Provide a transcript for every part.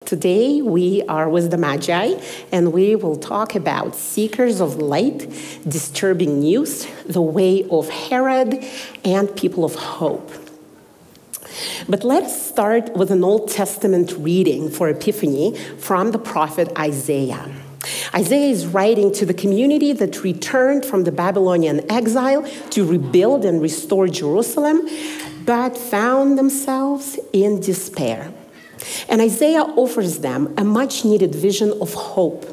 Today we are with the Magi, and we will talk about seekers of light, disturbing news, the way of Herod, and people of hope. But let us start with an Old Testament reading for Epiphany from the prophet Isaiah. Isaiah is writing to the community that returned from the Babylonian exile to rebuild and restore Jerusalem, but found themselves in despair. And Isaiah offers them a much-needed vision of hope.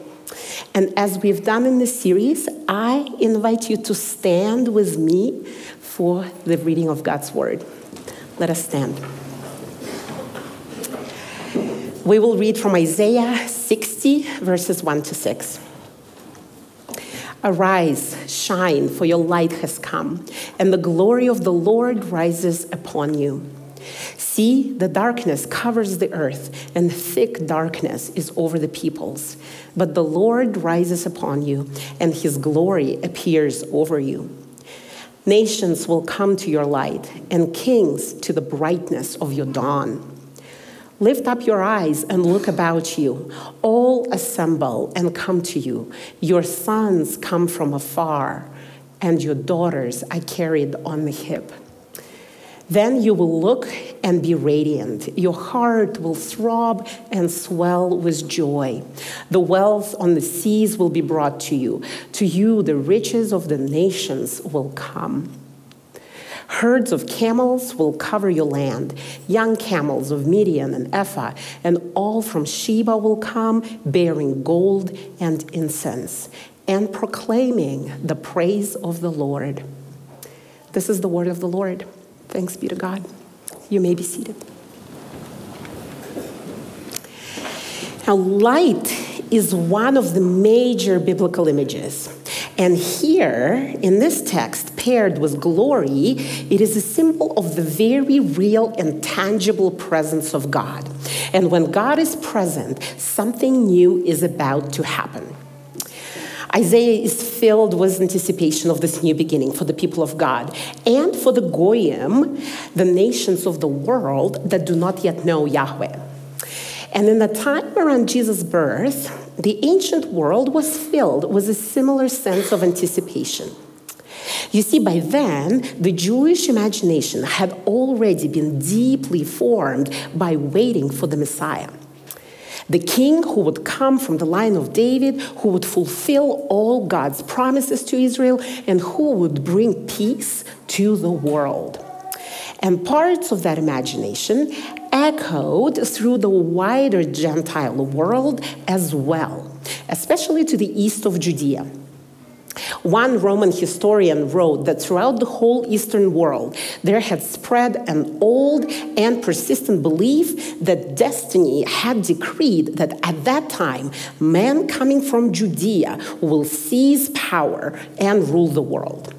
And as we've done in this series, I invite you to stand with me for the reading of God's word. Let us stand. We will read from Isaiah 60, verses 1 to 6. Arise, shine, for your light has come, and the glory of the Lord rises upon you. See, the darkness covers the earth, and thick darkness is over the peoples. But the Lord rises upon you, and his glory appears over you. Nations will come to your light, and kings to the brightness of your dawn. Lift up your eyes and look about you. All assemble and come to you. Your sons come from afar, and your daughters are carried on the hip. Then you will look and be radiant. Your heart will throb and swell with joy. The wealth on the seas will be brought to you. To you, the riches of the nations will come. Herds of camels will cover your land, young camels of Midian and Ephah, and all from Sheba will come, bearing gold and incense, and proclaiming the praise of the Lord. This is the word of the Lord. Thanks be to God. You may be seated. Now, light is one of the major biblical images. And here, in this text, paired with glory, it is a symbol of the very real and tangible presence of God. And when God is present, something new is about to happen. Isaiah is filled with anticipation of this new beginning for the people of God and for the Goyim, the nations of the world that do not yet know Yahweh. And in the time around Jesus' birth, the ancient world was filled with a similar sense of anticipation. You see, by then, the Jewish imagination had already been deeply formed by waiting for the Messiah. The king who would come from the line of David, who would fulfill all God's promises to Israel, and who would bring peace to the world. And parts of that imagination echoed through the wider Gentile world as well, especially to the east of Judea. One Roman historian wrote that throughout the whole Eastern world, there had spread an old and persistent belief that destiny had decreed that at that time, men coming from Judea will seize power and rule the world.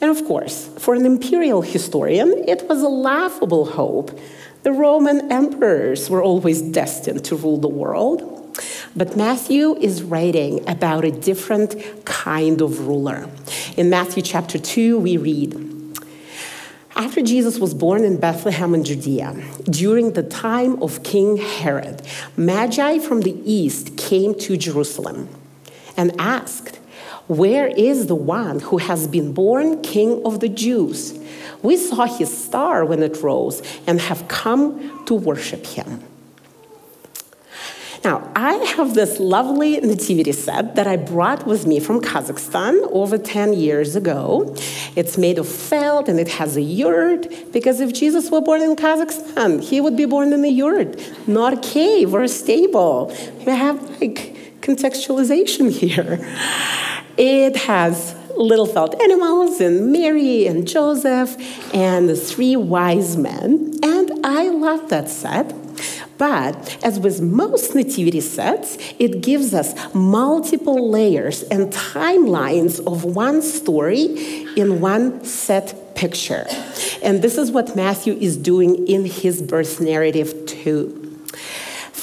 And of course, for an imperial historian, it was a laughable hope. The Roman emperors were always destined to rule the world. But Matthew is writing about a different kind of ruler. In Matthew chapter 2, we read, after Jesus was born in Bethlehem in Judea, during the time of King Herod, Magi from the east came to Jerusalem and asked, where is the one who has been born King of the Jews? We saw his star when it rose and have come to worship him. Now, I have this lovely nativity set that I brought with me from Kazakhstan over 10 years ago. It's made of felt and it has a yurt, because if Jesus were born in Kazakhstan, he would be born in a yurt, not a cave or a stable. You have contextualization here. It has little felt animals and Mary and Joseph and the three wise men. And I love that set. But as with most nativity sets, it gives us multiple layers and timelines of one story in one set picture. And this is what Matthew is doing in his birth narrative too.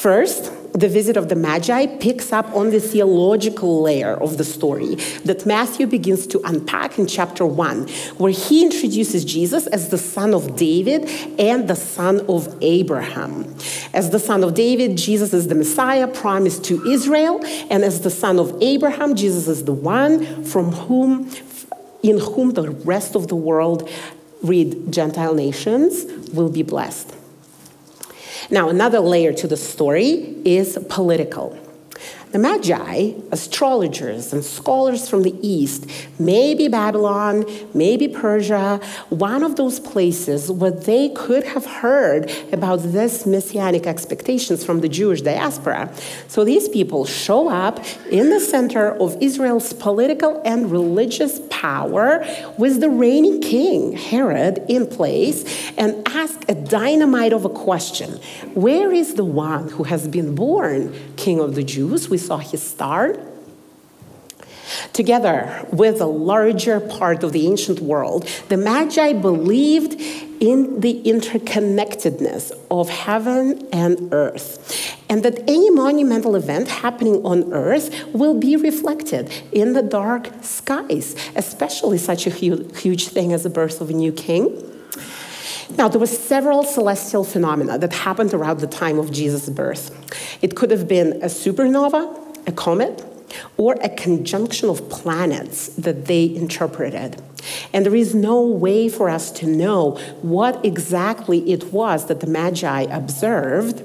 First, the visit of the Magi picks up on the theological layer of the story that Matthew begins to unpack in chapter 1, where he introduces Jesus as the son of David and the son of Abraham. As the son of David, Jesus is the Messiah promised to Israel, and as the son of Abraham, Jesus is the one in whom the rest of the world, read Gentile nations, will be blessed. Now, another layer to the story is political. The Magi, astrologers and scholars from the East, maybe Babylon, maybe Persia, one of those places where they could have heard about this messianic expectations from the Jewish diaspora. So these people show up in the center of Israel's political and religious power with the reigning king, Herod, in place and ask a dynamite of a question. Where is the one who has been born King of the Jews? We saw his star. Together with a larger part of the ancient world, the Magi believed in the interconnectedness of heaven and earth, and that any monumental event happening on earth will be reflected in the dark skies, especially such a huge thing as the birth of a new king. Now, there were several celestial phenomena that happened around the time of Jesus' birth. It could have been a supernova, a comet, or a conjunction of planets that they interpreted. And there is no way for us to know what exactly it was that the Magi observed,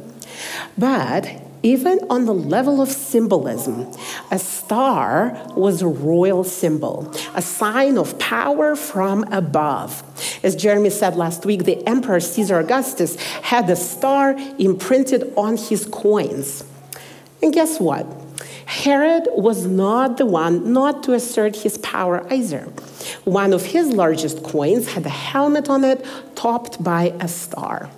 but even on the level of symbolism, a star was a royal symbol, a sign of power from above. As Jeremy said last week, the Emperor Caesar Augustus had a star imprinted on his coins. And guess what? Herod was not the one not to assert his power either. One of his largest coins had a helmet on it, topped by a star.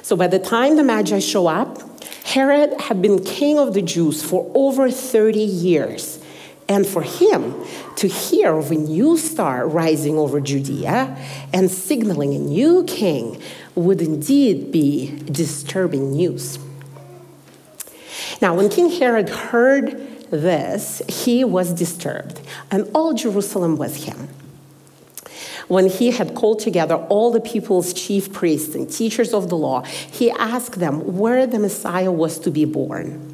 So by the time the Magi show up, Herod had been king of the Jews for over 30 years. And for him to hear of a new star rising over Judea and signaling a new king would indeed be disturbing news. Now, when King Herod heard this, he was disturbed, and all Jerusalem with him. When he had called together all the people's chief priests and teachers of the law, he asked them where the Messiah was to be born.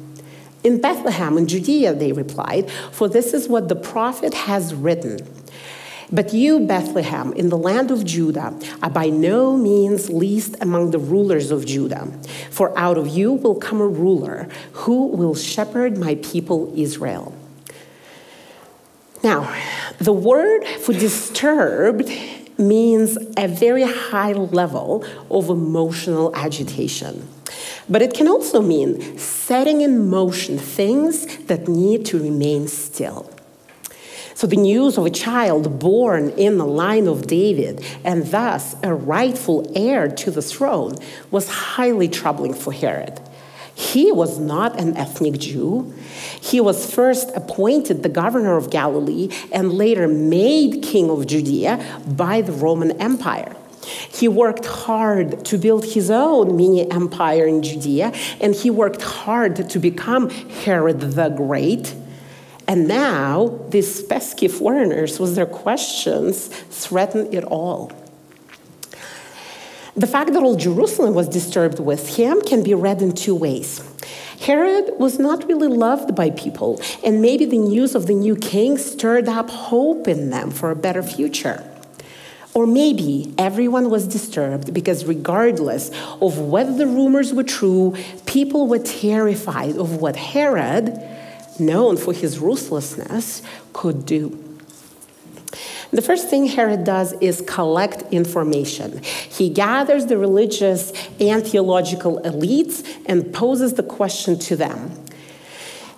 In Bethlehem in Judea, they replied, for this is what the prophet has written. But you, Bethlehem, in the land of Judah, are by no means least among the rulers of Judah. For out of you will come a ruler who will shepherd my people Israel. Now, the word for disturbed means a very high level of emotional agitation. But it can also mean setting in motion things that need to remain still. So the news of a child born in the line of David and thus a rightful heir to the throne was highly troubling for Herod. He was not an ethnic Jew. He was first appointed the governor of Galilee and later made king of Judea by the Roman Empire. He worked hard to build his own mini empire in Judea, and he worked hard to become Herod the Great. And now, these pesky foreigners with their questions threaten it all. The fact that all Jerusalem was disturbed with him can be read in two ways. Herod was not really loved by people, and maybe the news of the new king stirred up hope in them for a better future. Or maybe everyone was disturbed because regardless of whether the rumors were true, people were terrified of what Herod, known for his ruthlessness, could do. The first thing Herod does is collect information. He gathers the religious and theological elites and poses the question to them.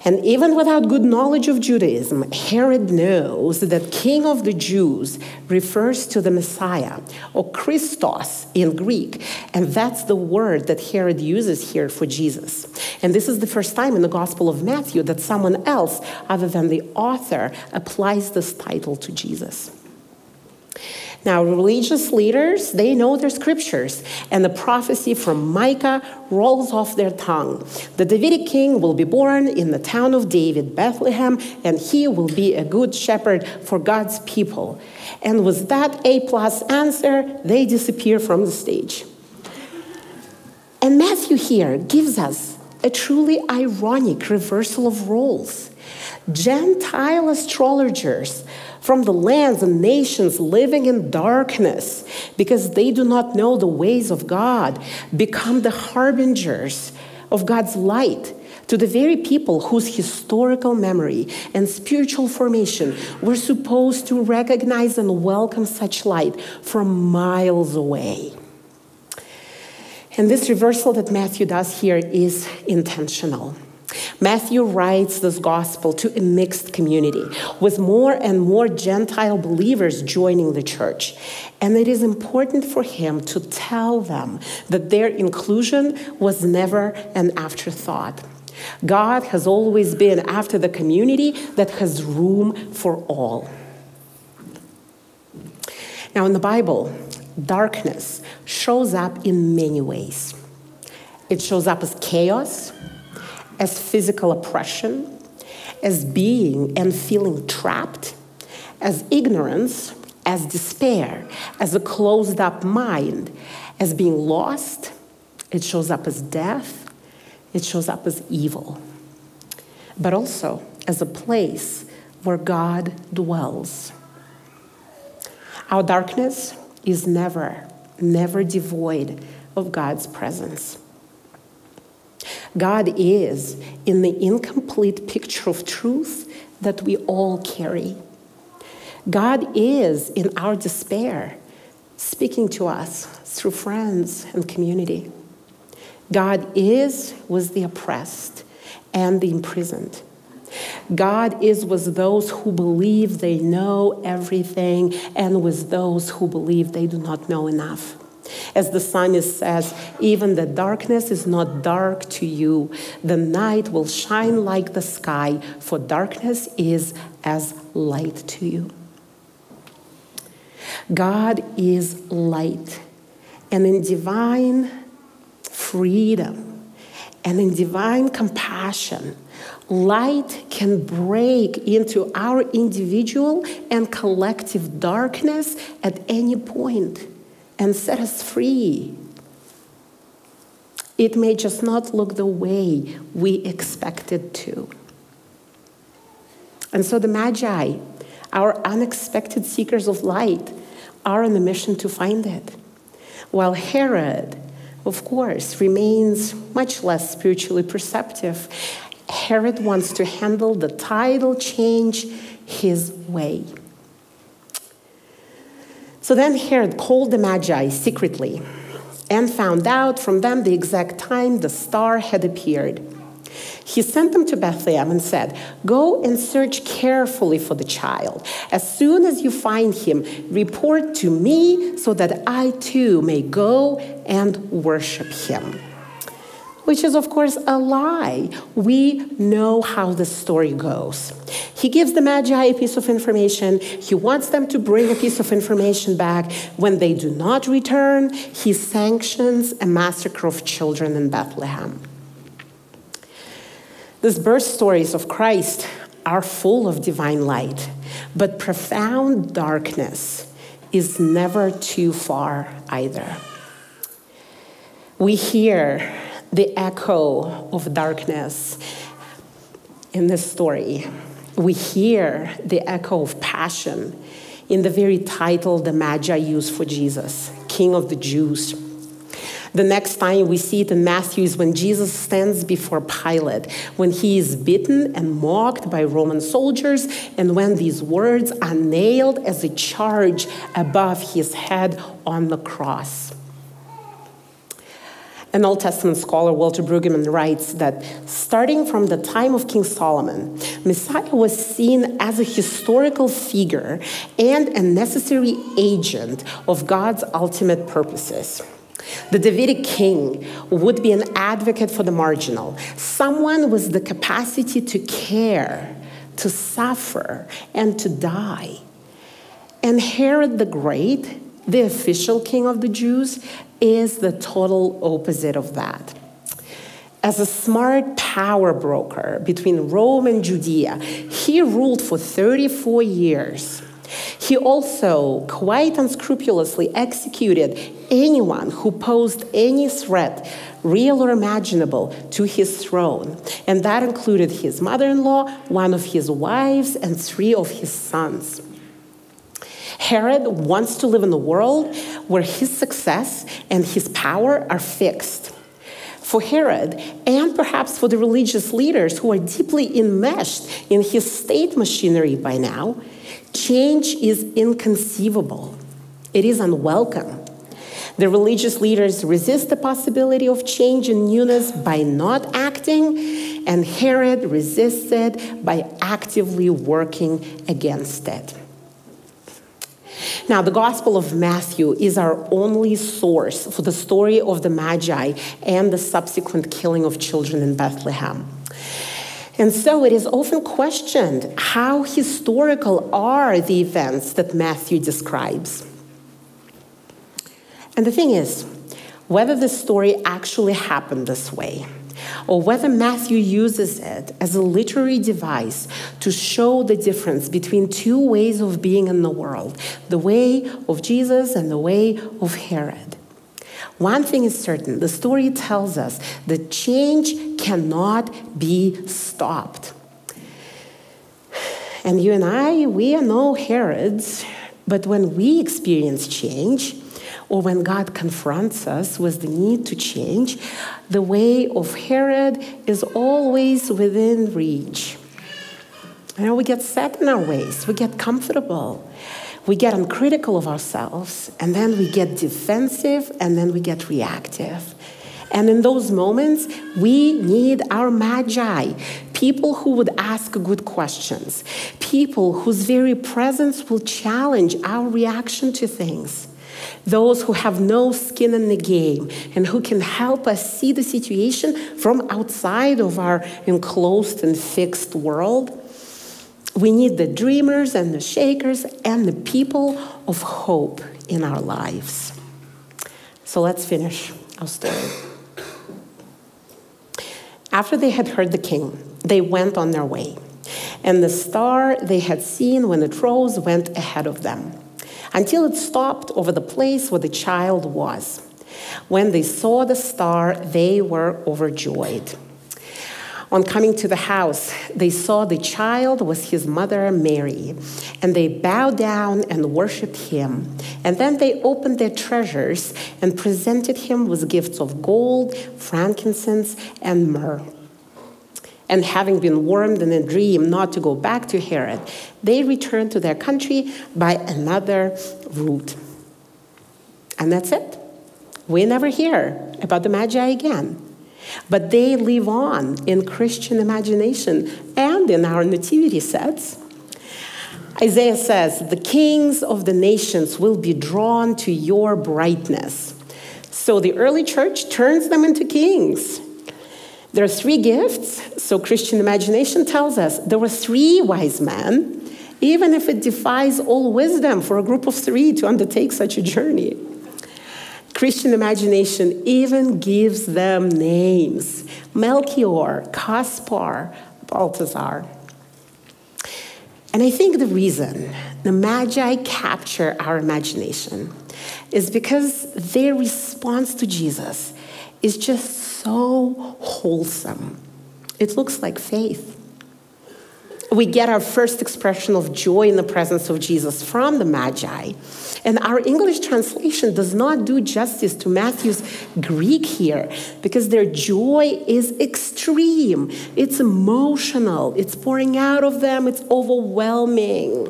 And even without good knowledge of Judaism, Herod knows that King of the Jews refers to the Messiah, or Christos in Greek, and that's the word that Herod uses here for Jesus. And this is the first time in the Gospel of Matthew that someone else, other than the author, applies this title to Jesus. Now, religious leaders, they know their scriptures, and the prophecy from Micah rolls off their tongue. The Davidic king will be born in the town of David, Bethlehem, and he will be a good shepherd for God's people. And with that A-plus answer, they disappear from the stage. And Matthew here gives us a truly ironic reversal of roles. Gentile astrologers from the lands and nations living in darkness because they do not know the ways of God become the harbingers of God's light to the very people whose historical memory and spiritual formation were supposed to recognize and welcome such light from miles away. And this reversal that Matthew does here is intentional. Matthew writes this gospel to a mixed community with more and more Gentile believers joining the church. And it is important for him to tell them that their inclusion was never an afterthought. God has always been after the community that has room for all. Now, in the Bible, darkness shows up in many ways. It shows up as chaos, as physical oppression, as being and feeling trapped, as ignorance, as despair, as a closed-up mind, as being lost. It shows up as death. It shows up as evil, but also as a place where God dwells. Our darkness is never devoid of God's presence. God is in the incomplete picture of truth that we all carry. God is in our despair, speaking to us through friends and community. God is with the oppressed and the imprisoned. God is with those who believe they know everything and with those who believe they do not know enough. As the psalmist says, even the darkness is not dark to you. The night will shine like the sky, for darkness is as light to you. God is light, and in divine freedom and in divine compassion, light can break into our individual and collective darkness at any point and set us free. It may just not look the way we expect it to. And so the Magi, our unexpected seekers of light, are on a mission to find it. While Herod, of course, remains much less spiritually perceptive, Herod wants to handle the tidal change his way. So then Herod called the Magi secretly and found out from them the exact time the star had appeared. He sent them to Bethlehem and said, "Go and search carefully for the child. As soon as you find him, report to me so that I too may go and worship him." Which is, of course, a lie. We know how the story goes. He gives the Magi a piece of information. He wants them to bring a piece of information back. When they do not return, he sanctions a massacre of children in Bethlehem. These birth stories of Christ are full of divine light, but profound darkness is never too far either. We hear the echo of darkness in this story. We hear the echo of passion in the very title the Magi use for Jesus, King of the Jews. The next time we see it in Matthew is when Jesus stands before Pilate, when he is beaten and mocked by Roman soldiers, and when these words are nailed as a charge above his head on the cross. An Old Testament scholar, Walter Brueggemann, writes that starting from the time of King Solomon, Messiah was seen as a historical figure and a necessary agent of God's ultimate purposes. The Davidic king would be an advocate for the marginal, someone with the capacity to care, to suffer, and to die. And Herod the Great, the official king of the Jews, is the total opposite of that. As a smart power broker between Rome and Judea, he ruled for 34 years. He also quite unscrupulously executed anyone who posed any threat, real or imaginable, to his throne. And that included his mother-in-law, one of his wives, and 3 of his sons. Herod wants to live in a world where his success and his power are fixed. For Herod, and perhaps for the religious leaders who are deeply enmeshed in his state machinery by now, change is inconceivable. It is unwelcome. The religious leaders resist the possibility of change and newness by not acting, and Herod resists it by actively working against it. Now, the Gospel of Matthew is our only source for the story of the Magi and the subsequent killing of children in Bethlehem. And so it is often questioned how historical are the events that Matthew describes. And the thing is, whether the story actually happened this way, or whether Matthew uses it as a literary device to show the difference between 2 ways of being in the world, the way of Jesus and the way of Herod. One thing is certain, the story tells us that change cannot be stopped. And you and I, we are no Herods, but when we experience change, or when God confronts us with the need to change, the way of Herod is always within reach. We get set in our ways, we get comfortable, we get uncritical of ourselves, and then we get defensive, and then we get reactive. And in those moments, we need our magi, people who would ask good questions, people whose very presence will challenge our reaction to things. Those who have no skin in the game and who can help us see the situation from outside of our enclosed and fixed world. We need the dreamers and the shakers and the people of hope in our lives. So let's finish our story. After they had heard the king, they went on their way, and the star they had seen when it rose went ahead of them, until it stopped over the place where the child was. When they saw the star, they were overjoyed. On coming to the house, they saw the child with his mother Mary, and they bowed down and worshipped him. And then they opened their treasures and presented him with gifts of gold, frankincense, and myrrh. And having been warned in a dream not to go back to Herod, they returned to their country by another route. And that's it. We never hear about the Magi again. But they live on in Christian imagination and in our nativity sets. Isaiah says, "The kings of the nations will be drawn to your brightness." So the early church turns them into kings. There are 3 gifts, so Christian imagination tells us there were 3 wise men, even if it defies all wisdom for a group of 3 to undertake such a journey. Christian imagination even gives them names: Melchior, Caspar, Balthazar. And I think the reason the Magi capture our imagination is because their response to Jesus is just so wholesome. It looks like faith. We get our first expression of joy in the presence of Jesus from the Magi. And our English translation does not do justice to Matthew's Greek here, because their joy is extreme. It's emotional. It's pouring out of them. It's overwhelming.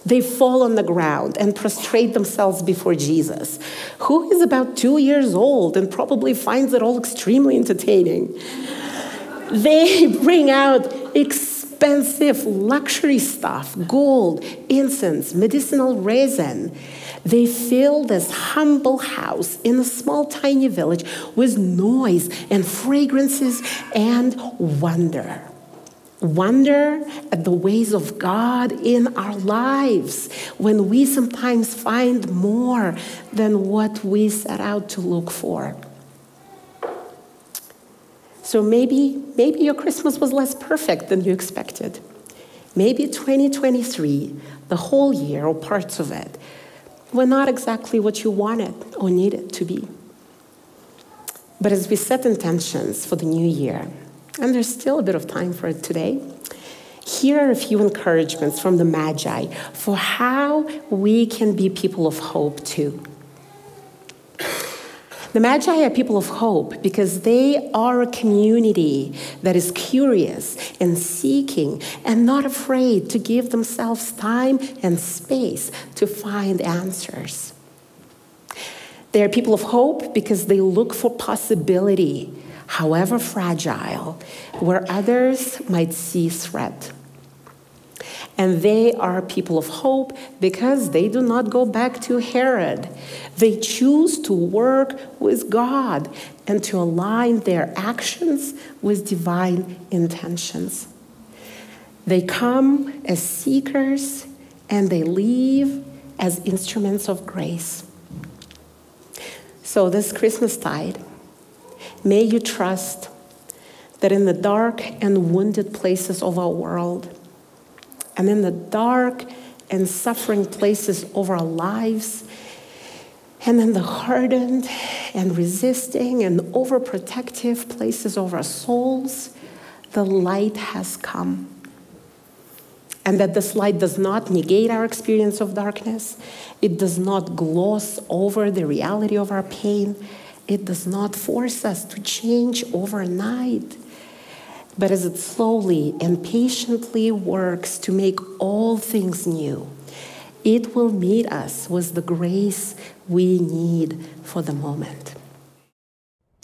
They fall on the ground and prostrate themselves before Jesus, who is about 2 years old and probably finds it all extremely entertaining. They bring out expensive luxury stuff: gold, incense, medicinal resin. They fill this humble house in a small, tiny village with noise and fragrances and wonder. Wonder at the ways of God in our lives when we sometimes find more than what we set out to look for. So maybe your Christmas was less perfect than you expected. Maybe 2023, the whole year or parts of it, were not exactly what you wanted or needed to be. But as we set intentions for the new year, and there's still a bit of time for it today, here are a few encouragements from the Magi for how we can be people of hope too. The Magi are people of hope because they are a community that is curious and seeking and not afraid to give themselves time and space to find answers. They are people of hope because they look for possibility, however fragile, where others might see threat. And they are people of hope because they do not go back to Herod. They choose to work with God and to align their actions with divine intentions. They come as seekers and they leave as instruments of grace. So this Christmastide, may you trust that in the dark and wounded places of our world, and in the dark and suffering places of our lives, and in the hardened and resisting and overprotective places of our souls, the light has come. And that this light does not negate our experience of darkness. It does not gloss over the reality of our pain. It does not force us to change overnight. But as it slowly and patiently works to make all things new, it will meet us with the grace we need for the moment.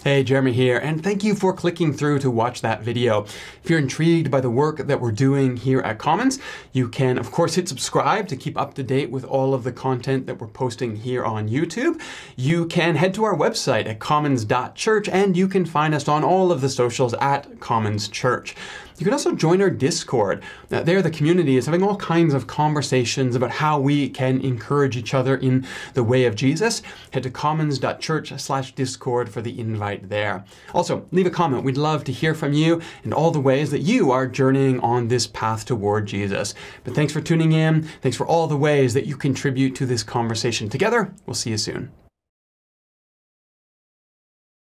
Hey, Jeremy here, and thank you for clicking through to watch that video. If you're intrigued by the work that we're doing here at Commons, you can, of course, hit subscribe to keep up to date with all of the content that we're posting here on YouTube. You can head to our website at commons.church, and you can find us on all of the socials at Commons Church. You can also join our Discord. There, the community is having all kinds of conversations about how we can encourage each other in the way of Jesus. Head to commons.church/Discord for the invite there. Also, leave a comment. We'd love to hear from you and all the ways that you are journeying on this path toward Jesus. But thanks for tuning in. Thanks for all the ways that you contribute to this conversation together. We'll see you soon.